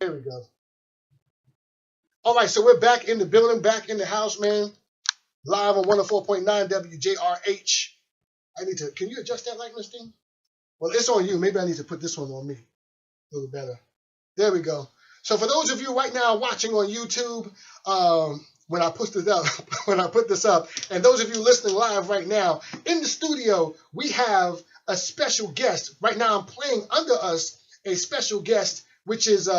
There we go. All right, so we're back in the building, back in the house, man. Live on 104.9 WJRH. Can you adjust that light, Miss Dean? Well, it's on you. Maybe I need to put this one on me. A little better. There we go. So for those of you right now watching on YouTube, when I put this up, and those of you listening live right now, in the studio, we have a special guest. Right now I'm playing under us a special guest, which is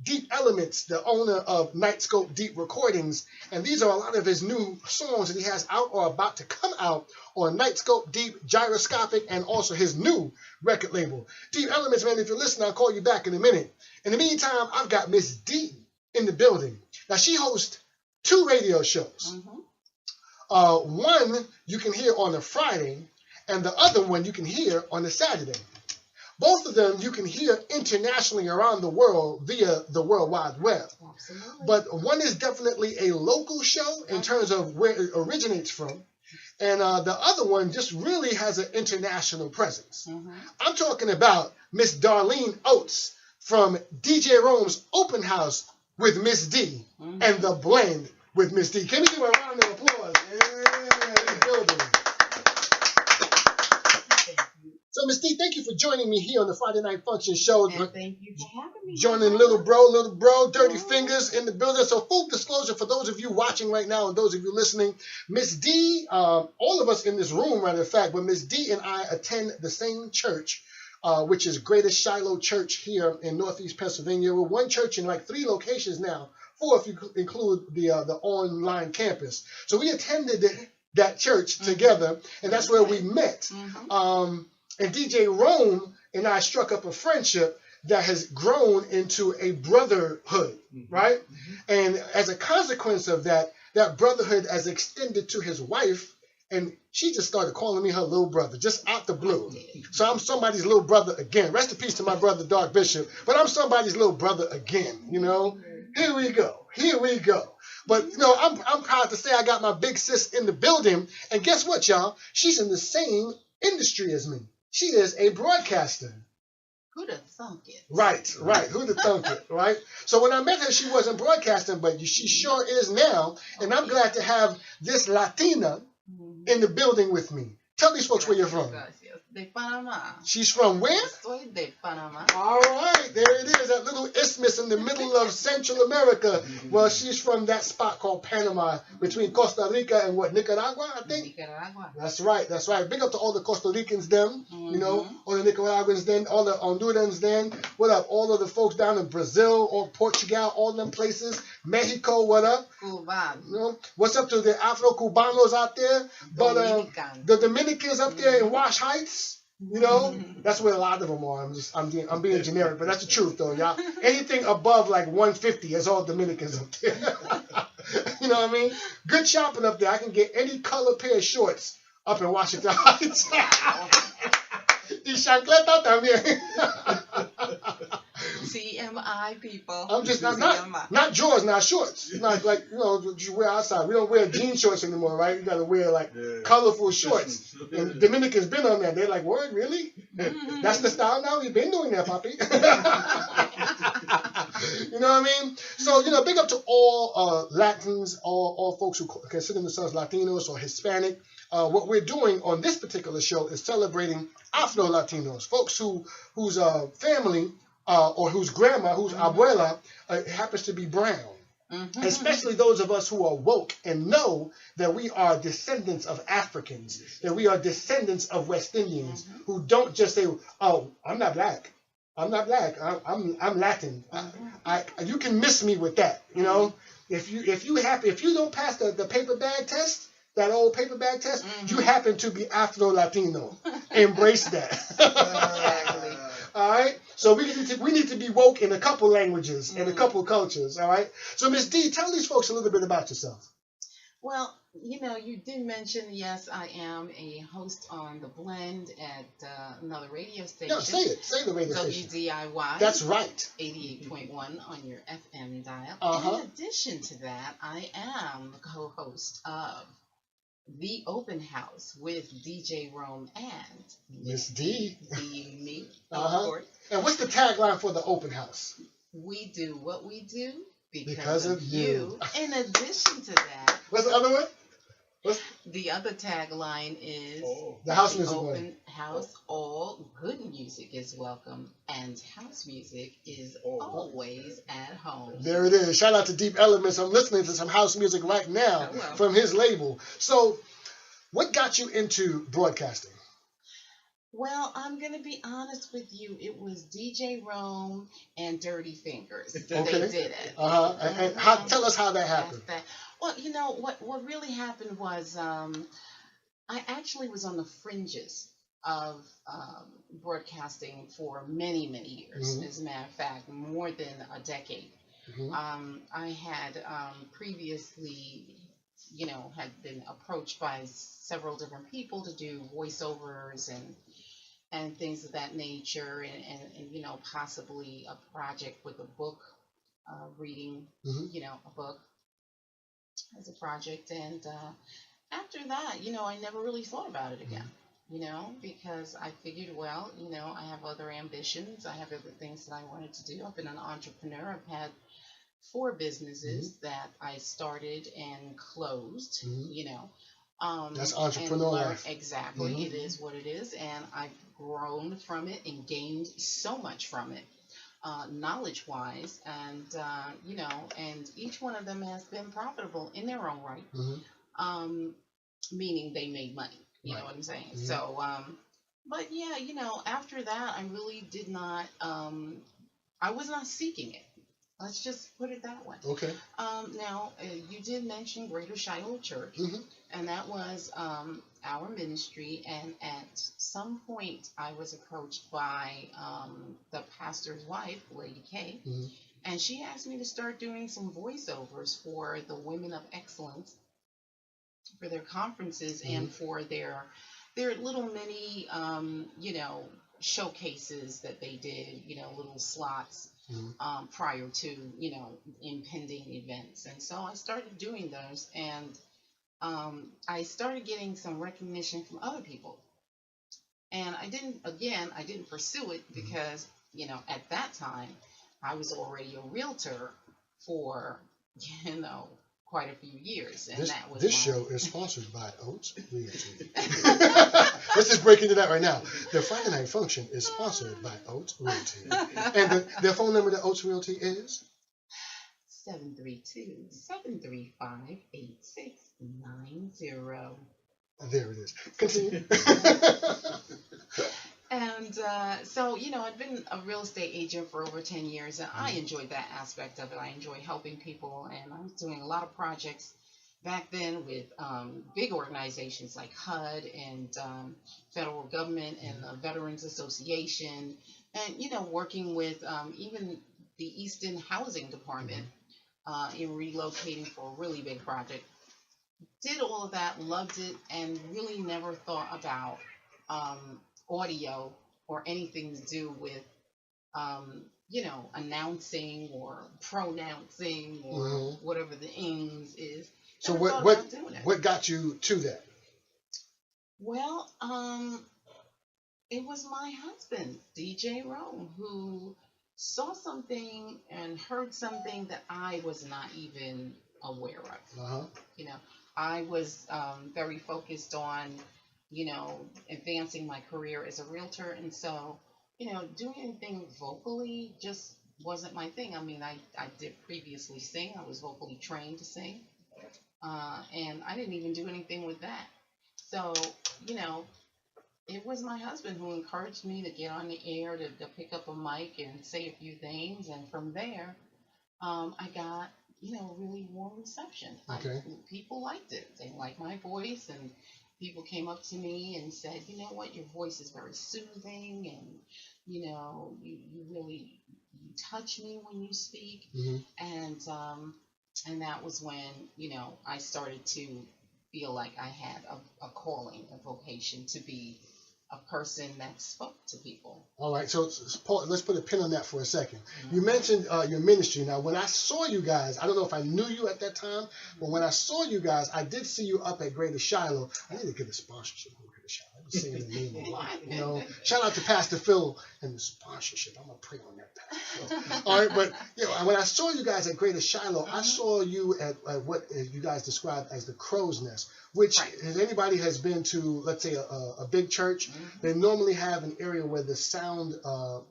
Deep Elements, the owner of Nightscope Deep Recordings. And these are a lot of his new songs that he has out or about to come out on Nightscope Deep, Gyroscopic, and also his new record label. Deep Elements, man, if you're listening, I'll call you back in a minute. In the meantime, I've got Miss D in the building. Now, she hosts 2 radio shows. One you can hear on a Friday, and the other one you can hear on a Saturday. Both of them you can hear internationally around the world via the World Wide Web. Absolutely. But one is definitely a local show in terms of where it originates from. And the other one just really has an international presence. I'm talking about Miss Darlene Oates from DJ Rome's Open House with Miss D and The Blend with Miss D. Can we give a round of applause? So, Miss D, thank you for joining me here on the Friday Night Function show. And thank you for having me. Joining little bro, Dirty Fingers in the building. So, full disclosure for those of you watching right now and those of you listening, Miss D, all of us in this room, matter of fact, but Miss D and I attend the same church, which is Greater Shiloh Church here in Northeast Pennsylvania. We're one church in like 3 locations now, 4 if you include the online campus. So we attended that church together, and that's where we met. And DJ Rome and I struck up a friendship that has grown into a brotherhood, right? And as a consequence of that, that brotherhood has extended to his wife, and she just started calling me her little brother, just out the blue. So I'm somebody's little brother again. Rest in peace to my brother, Dark Bishop, but I'm somebody's little brother again, you know? Here we go. But, you know, I'm proud to say I got my big sis in the building, and guess what, y'all? She's in the same industry as me. She is a broadcaster. Who'd have thunk it? Right. Who'd have thunk it, right? So when I met her, she wasn't broadcasting, but she sure is now. And I'm glad to have this Latina in the building with me. Tell these folks where you're from. De Panama. She's from where? Soy de Panama. All right, there it is, that little isthmus in the middle of Central America. Well, she's from that spot called Panama, between Costa Rica and what, Nicaragua, I think? Nicaragua. That's right. Big up to all the Costa Ricans then, you know, all the Nicaraguans then, all the Hondurans then. What up? All of the folks down in Brazil or Portugal, all them places. Mexico, what up? Cuban. You know, what's up to the Afro-Cubanos out there? But the Dominicans up there in Wash Heights, you know, that's where a lot of them are. I'm being generic, but that's the truth though, y'all. Anything above like 150 is all Dominicans up there. You know what I mean? Good shopping up there. I can get any color pair of shorts up in Washington Heights. Y chancleta también. CMI people. I'm just not drawers, not shorts. Not like, you know, you wear outside. We don't wear jean shorts anymore, right? You got to wear like colorful shorts. And Dominicans been on that. They're like, word, really? That's the style now? We've been doing that, papi. You know what I mean? So, you know, big up to all Latins, all folks who consider themselves Latinos or Hispanic. What we're doing on this particular show is celebrating Afro-Latinos, folks whose family or whose grandma, whose abuela happens to be brown. Especially those of us who are woke and know that we are descendants of Africans, that we are descendants of West Indians, who don't just say, oh, I'm not black. I'm Latin. You can miss me with that, you know. If you don't pass the paper bag test, that old paper bag test, you happen to be Afro-Latino. Embrace that. Exactly. All right? So we need to be woke in a couple languages and a couple cultures, all right? So, Miss D, tell these folks a little bit about yourself. Well, you know, you did mention, yes, I am a host on The Blend at another radio station. No, say it. Say the radio station. WDIY. That's right. 88.1 on your FM dial. In addition to that, I am the co-host of The Open House with DJ Rome and Miss D. Being me, of course. And what's the tagline for The Open House? We do what we do because of you. In addition to that, what's the other one? The other tagline is the house music open one. house. All good music is welcome, and house music is always at home. There it is. Shout out to Deep Elements. I'm listening to some house music right now from his label. So, what got you into broadcasting? Well, I'm going to be honest with you. It was DJ Rome and Dirty Fingers. Okay. They did it. And tell us how that happened. Well, what really happened was I actually was on the fringes of broadcasting for many, many years. As a matter of fact, more than a decade. I had previously, had been approached by several different people to do voiceovers and things of that nature, and possibly a project with a book, reading, a book as a project. And after that, I never really thought about it again, because I figured, well, I have other ambitions. I have other things that I wanted to do. I've been an entrepreneur. I've had 4 businesses that I started and closed, that's entrepreneur life. Exactly. It is what it is. And I've grown from it and gained so much from it, knowledge-wise. And, and each one of them has been profitable in their own right, meaning they made money. You know what I'm saying? So, but yeah, after that, I really did not, I was not seeking it. Let's just put it that way. Okay. Now, you did mention Greater Shiloh Church, and that was our ministry. And at some point, I was approached by the pastor's wife, Lady K, and she asked me to start doing some voiceovers for the Women of Excellence, for their conferences and for their little mini, showcases that they did, little slots. Prior to impending events. And so I started doing those, and I started getting some recognition from other people, and I didn't pursue it because at that time I was already a realtor for quite a few years, and this show is sponsored by Oats Realty. Let's just break into that right now. The Friday night function is sponsored by Oats Realty, and their phone number to Oats Realty is 732-735-8690. There it is. Continue. And so, I've been a real estate agent for over 10 years, and I enjoyed that aspect of it. I enjoy helping people, and I was doing a lot of projects back then with big organizations like HUD and federal government and the Veterans Association, and, working with even the Easton Housing Department in relocating for a really big project. Did all of that, loved it, and really never thought about audio or anything to do with, announcing or pronouncing or whatever the ings is. So what got you to that? Well, it was my husband, DJ Rome, who saw something and heard something that I was not even aware of. I was very focused on advancing my career as a realtor. And so, doing anything vocally just wasn't my thing. I mean, I did previously sing. I was vocally trained to sing. And I didn't even do anything with that. So, it was my husband who encouraged me to get on the air, to pick up a mic and say a few things. And from there, I got, really warm reception. Okay. People liked it. They liked my voice, and people came up to me and said, you know what, your voice is very soothing, and, you really touch me when you speak. And that was when, I started to feel like I had a calling, a vocation to be a person that spoke to people. All right, so Paul, let's put a pin on that for a second. You mentioned your ministry. Now, when I saw you guys, I don't know if I knew you at that time, but when I saw you guys, I did see you up at Greater Shiloh. I need to get a sponsorship from Greater Shiloh. saying the name a lot. You know, shout out to Pastor Phil and the sponsorship. I'm gonna pray on that, Pastor Phil. All right, but you know, when I saw you guys at Greater Shiloh, I saw you at what you guys described as the Crow's Nest. Which, if anybody has been to, let's say, a big church, they normally have an area where the sound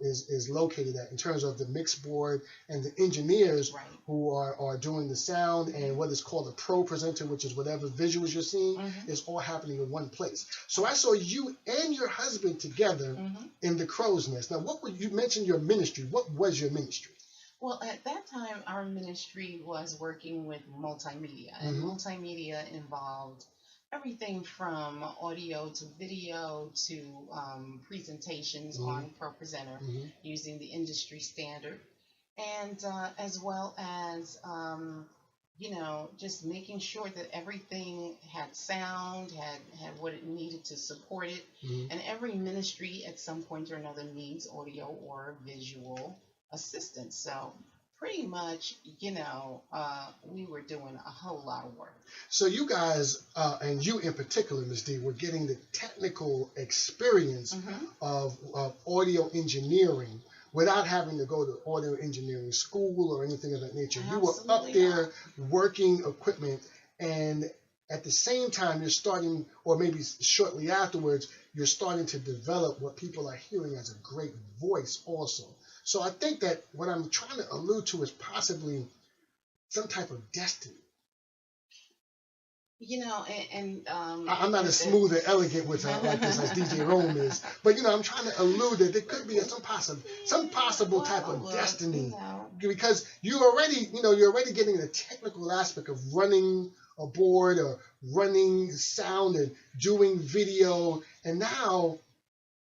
is located at, in terms of the mix board and the engineers who are doing the sound, and what is called a pro presenter, which is whatever visuals you're seeing, is all happening in one place. So I saw you and your husband together in the Crow's Nest. Now, you mentioned your ministry. What was your ministry? Well, at that time, our ministry was working with multimedia, and multimedia involved everything from audio to video to presentations on ProPresenter using the industry standard, and as well as you know, just making sure that everything had sound, had what it needed to support it, and every ministry at some point or another needs audio or visual assistance. So pretty much, you know, we were doing a whole lot of work. So you guys, and you in particular, Ms. D, were getting the technical experience of audio engineering without having to go to audio engineering school or anything of that nature. Absolutely. You were up there working equipment, and at the same time you're starting, or maybe shortly afterwards, you're starting to develop what people are hearing as a great voice also. So I think that what I'm trying to allude to is possibly some type of destiny. You know, I'm not as smooth and elegant with like this as DJ Rome is, but you know, I'm trying to allude that there could be some possible type of destiny, because you're already getting the technical aspect of running a board or running sound and doing video, and now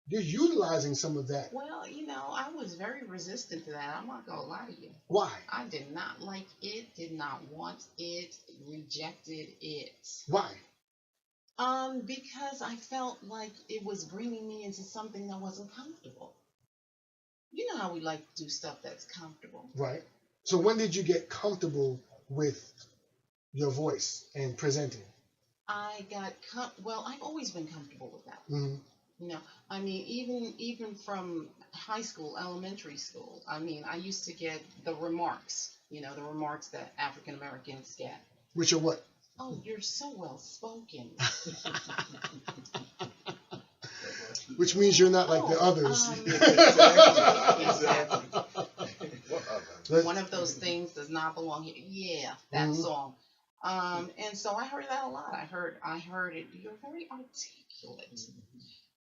you're utilizing some of that. Well, you know, I was very resistant to that. I'm not going to lie to you. Why? I did not like it, did not want it, rejected it. Why? Because I felt like it was bringing me into something that wasn't comfortable. You know how we like to do stuff that's comfortable. Right. So when did you get comfortable with your voice and presenting? I got, well, I've always been comfortable with that. You know, I mean, even from high school, elementary school, I mean, I used to get the remarks, you know, the remarks that African Americans get. Which are what? Oh, you're so well spoken. Which means you're not like the others. Exactly. One of those things does not belong here. Yeah, that song. And so I heard that a lot. I heard it. You're very articulate.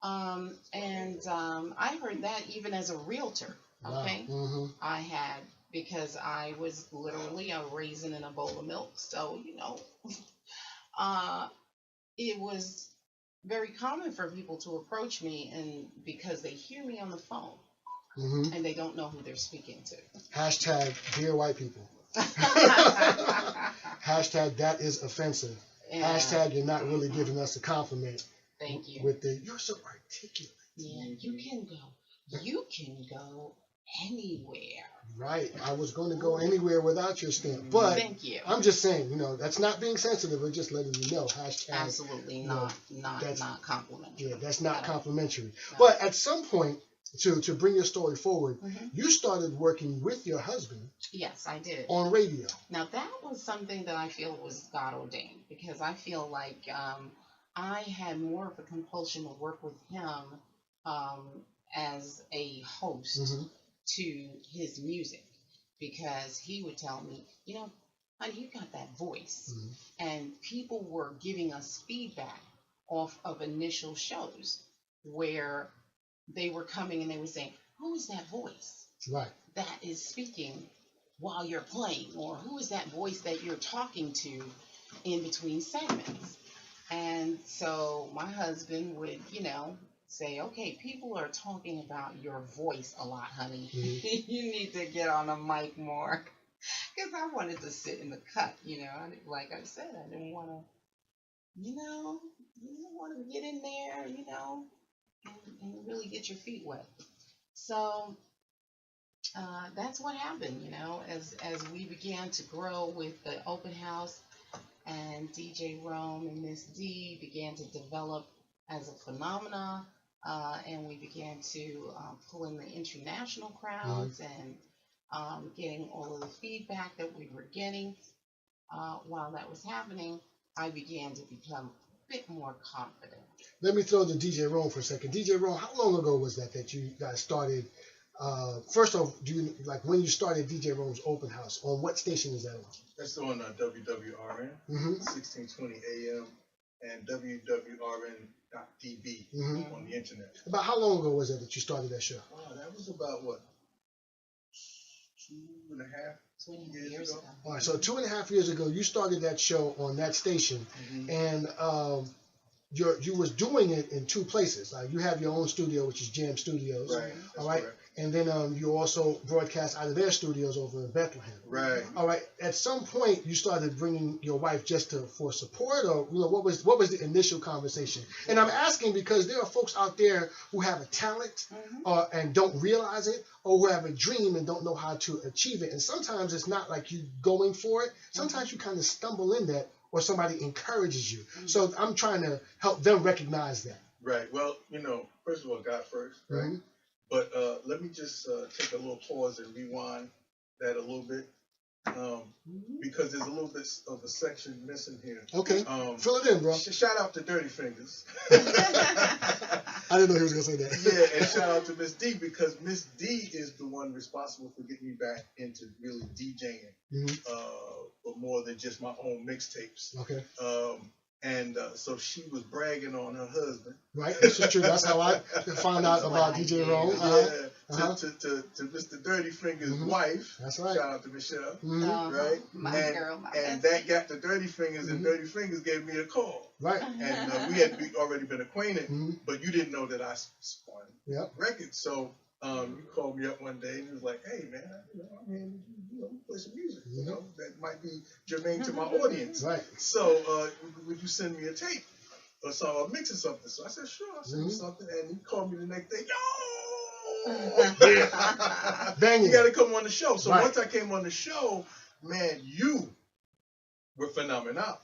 I heard that even as a realtor, okay? Wow. I had, because I was literally a raisin in a bowl of milk, so, you know, it was very common for people to approach me, and because they hear me on the phone, and they don't know who they're speaking to. Hashtag dear white people. Hashtag that is offensive. Hashtag you're not really giving us a compliment. Thank you. With the, you're so articulate. Yeah, you can go anywhere. Right. I was going to go anywhere without your stamp. But thank you. I'm just saying, you know, that's not being sensitive, but just letting you know. Hashtag. Absolutely not complimentary. Yeah, that's not complimentary. No. But at some point, to bring your story forward, you started working with your husband. Yes, I did. On radio. Now, that was something that I feel was God ordained, because I feel like I had more of a compulsion to work with him as a host to his music, because he would tell me, you know, honey, you got that voice. And people were giving us feedback off of initial shows where they were coming and they were saying, who is that voice that is speaking while you're playing? Or who is that voice that you're talking to in between segments? And so my husband would, you know, say, okay, people are talking about your voice a lot, honey. You need to get on the mic more. Because I wanted to sit in the cut, you know. Like I said, I didn't want to, you know, get in there, you know, and really get your feet wet. So that's what happened, you know, as we began to grow with the open house, and DJ Rome and Miss D began to develop as a phenomena, and we began to pull in the international crowds and getting all of the feedback that we were getting. While that was happening, I began to become a bit more confident. Let me throw the DJ Rome for a second. DJ Rome, how long ago was that you guys started? First off, do you like when you started DJ Rome's Open House? On what station is that on? That's on WWRN, 1620 AM, and WWRN.DB on the internet. About how long ago was that you started that show? That was about what? 2.5 years ago. All right, so 2.5 years ago, you started that show on that station, and you was doing it in two places. Like you have your own studio, which is Jam Studios, right? All right, correct. And then you also broadcast out of their studios over in Bethlehem, right? All right. At some point, you started bringing your wife just for support, or what was the initial conversation? And I'm asking because there are folks out there who have a talent and don't realize it, or who have a dream and don't know how to achieve it. And sometimes it's not like you going for it. Sometimes you kind of stumble in that, or somebody encourages you. So I'm trying to help them recognize that. Right. Well, first of all, God first, right? But let me just take a little pause and rewind that a little bit, because there's a little bit of a section missing here. Okay. Fill it in, bro. Shout out to Dirty Fingers. I didn't know he was gonna say that. Yeah, and shout out to Miss D, because Miss D is the one responsible for getting me back into really DJing, but more than just my own mixtapes. Okay. And so she was bragging on her husband. Right, this is true. That's how I found out about DJ Rome. To Mr. Dirty Fingers' wife. That's right. Shout out to Michelle. Right. And that got to Dirty Fingers, and Dirty Fingers gave me a call. Right. And we had already been acquainted, but you didn't know that I spun records. So you called me up one day and he was like, "Hey man, I'm here to play some music. That might be germane to my audience. Right. So would you send me a tape or so, or mixing something?" So I said, "Sure, I'll send you something." And he called me the next day. Banging. You got to come on the show. So right. Once I came on the show, man, you were phenomenal.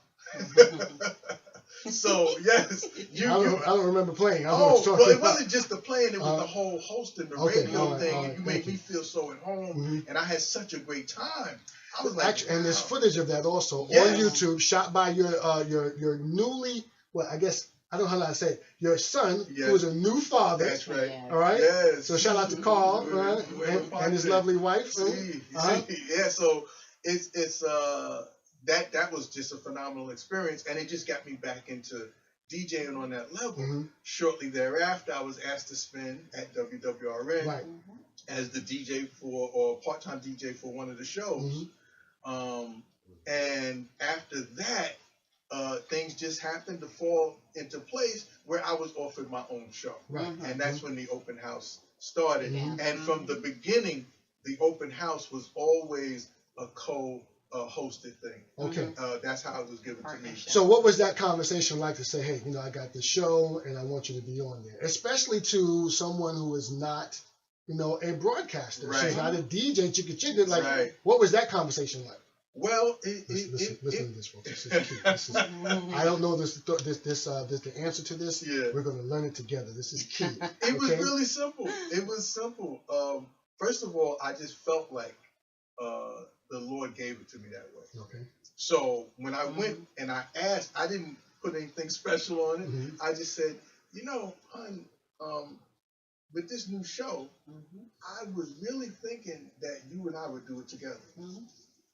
So yes, I don't remember playing. Well, it wasn't just the playing; it was the whole hosting, the radio thing, and you made me feel so at home, and I had such a great time. I was like, and there's footage of that also on YouTube, shot by your newly, I guess I don't know how to say it, your son, who is a new father. That's right. All right. Yes. So shout out to Carl and his lovely wife. Yeah. So it's that was just a phenomenal experience, and it just got me back into DJing on that level. Shortly thereafter, I was asked to spin at WWRN as the DJ or part-time DJ for one of the shows. And after that, things just happened to fall into place where I was offered my own show. And that's when the open house started. And from the beginning, the open house was always a hosted thing. Okay. That's how it was given to me. So what was that conversation like to say, hey, I got the show and I want you to be on there, especially to someone who is not, a broadcaster. Right. She's not a DJ, chicka. Like, what was that conversation like? Well, listen to this, folks. This is key. I don't know the answer to this. Yeah. We're going to learn it together. This is key. It was really simple. It was simple. First of all, I just felt like the Lord gave it to me that way. Okay. So when I went and I asked, I didn't put anything special on it. I just said, hon, with this new show, I was really thinking that you and I would do it together.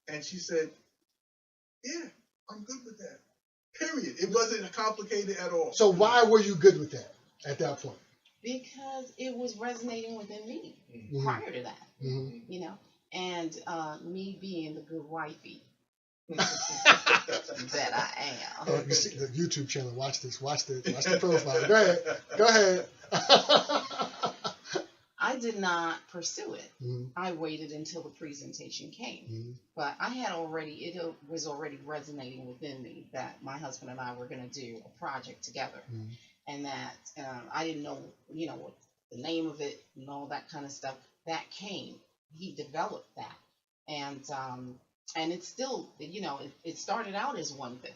And she said, yeah, I'm good with that. Period. It wasn't complicated at all. So why were you good with that at that point? Because it was resonating within me prior to that, and me being the good wifey that I am. You see the YouTube channel. Watch this. Watch the profile. Go ahead. I did not pursue it. I waited until the presentation came. But it was already resonating within me that my husband and I were going to do a project together. And that I didn't know, what the name of it and all that kind of stuff. That came. He developed that. And it's still, it started out as one thing.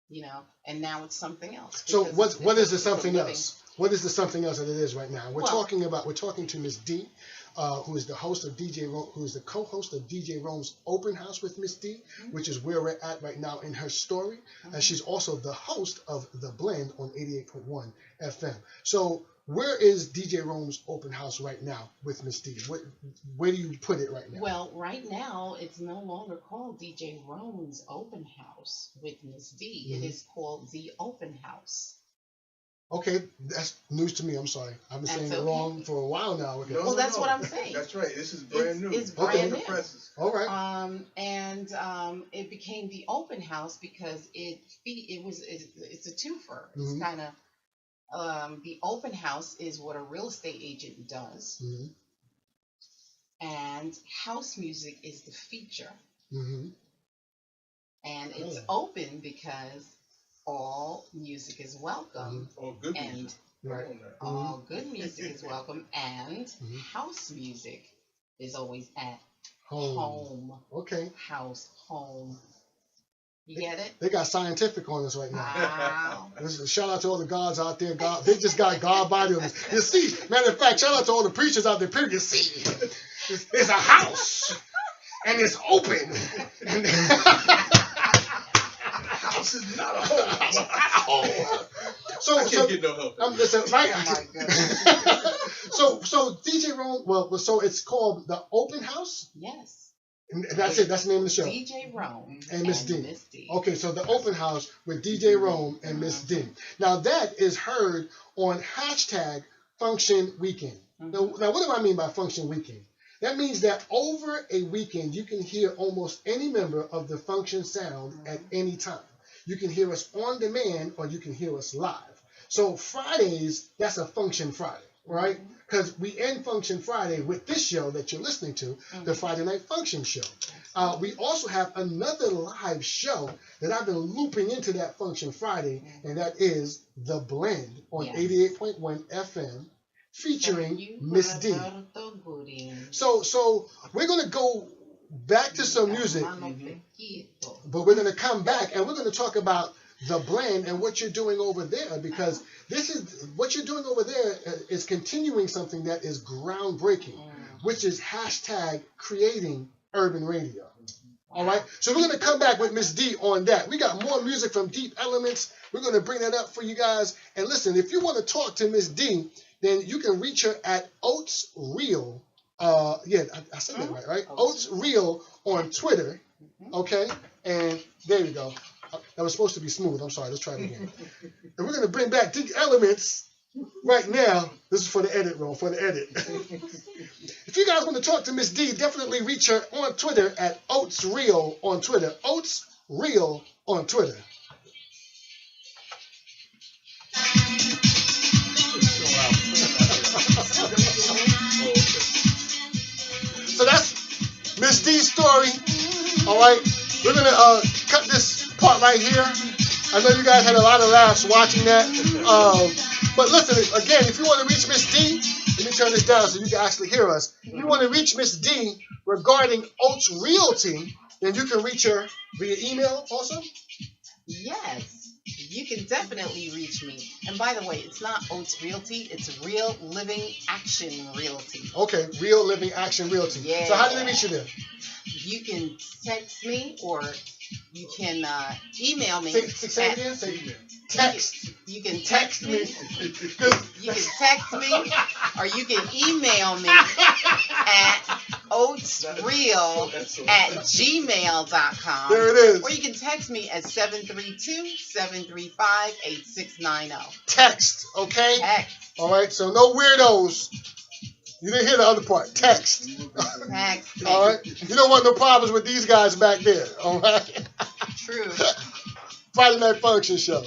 and now it's something else. So because what is the it's a something living- else? What is the something else that it is right now? We're Well- talking to Miss D, who is the host of who is the co-host of DJ Rome's Open House with Miss D, which is where we're at right now in her story, and she's also the host of The Blend on 88.1 FM. So where is DJ Rome's Open House right now with Miss D? Where do you put it right now? Well, right now it's no longer called DJ Rome's Open House with Miss D. It is called The Open House. Okay, that's news to me. I'm sorry. I've been saying it wrong for a while now. Okay. Well, that's what I'm saying. That's right. This is brand new. It's brand new. All right. And it became the Open House because it's a twofer. It's kind of the Open House is what a real estate agent does, and house music is the feature. And it's open because all music is welcome. All good and music. Right. all good music is welcome, and house music is always at home. Okay. House, home. You get it? They got scientific on us right now. Wow. Shout out to all the gods out there. God, they just got God body on this. You see, matter of fact, shout out to all the preachers out there. Period. You see, it's a house, and it's open. House is not a home. So, I can't get no help. Listen, right? Oh my goodness. So DJ Rome. Well, so it's called the Open House. Yes. And that's it. That's the name of the show. DJ Rome and Miss D. Okay, so the Open House with DJ Rome and Miss D. Now that is heard on hashtag Function Weekend. Now, what do I mean by Function Weekend? That means that over a weekend, you can hear almost any member of the Function sound at any time. You can hear us on demand or you can hear us live. So Fridays, that's a Function Friday, right? Because we end Function Friday with this show that you're listening to, the Friday Night Function show. We also have another live show that I've been looping into that Function Friday, and that is The Blend on 88.1 FM, featuring Miss D. So we're going to go back to some music, but we're going to come back and we're going to talk about The Blend and what you're doing over there, because this is what you're doing over there is continuing something that is groundbreaking, which is hashtag creating urban radio. All right, so we're going to come back with Miss D on that. We got more music from Deep Elements. We're going to bring that up for you guys. And listen, if you want to talk to Miss D, then you can reach her at Oats Real. I said that right? Oats Real on Twitter. Okay, and there you go. That was supposed to be smooth. I'm sorry. Let's try it again. And we're going to bring back Deep Elements right now. This is for the edit roll, for the edit. If you guys want to talk to Miss D, definitely reach her on Twitter at Oats Real on Twitter. Oats Real on Twitter. So that's Miss D's story. All right, we're gonna cut this part right here. I know you guys had a lot of laughs watching that. But listen, again, if you want to reach Miss D, let me turn this down so you can actually hear us. If you want to reach Miss D regarding Oats Realty, then you can reach her via email also. Yes, you can definitely reach me. And by the way, it's not Oats Realty, it's Real Living Action Realty. Okay, Real Living Action Realty. Yeah. So how do they reach you there? You can text me or you can email me. Say it again. Text. You can text me. You can text me or you can email me at oatsreal@gmail.com. There it is. Or you can text me at 732-735-8690. Text, okay? Text. All right, so no weirdos. You didn't hear the other part. Text. Text. All right? You don't want no problems with these guys back there. All right? True. Friday Night Function Show.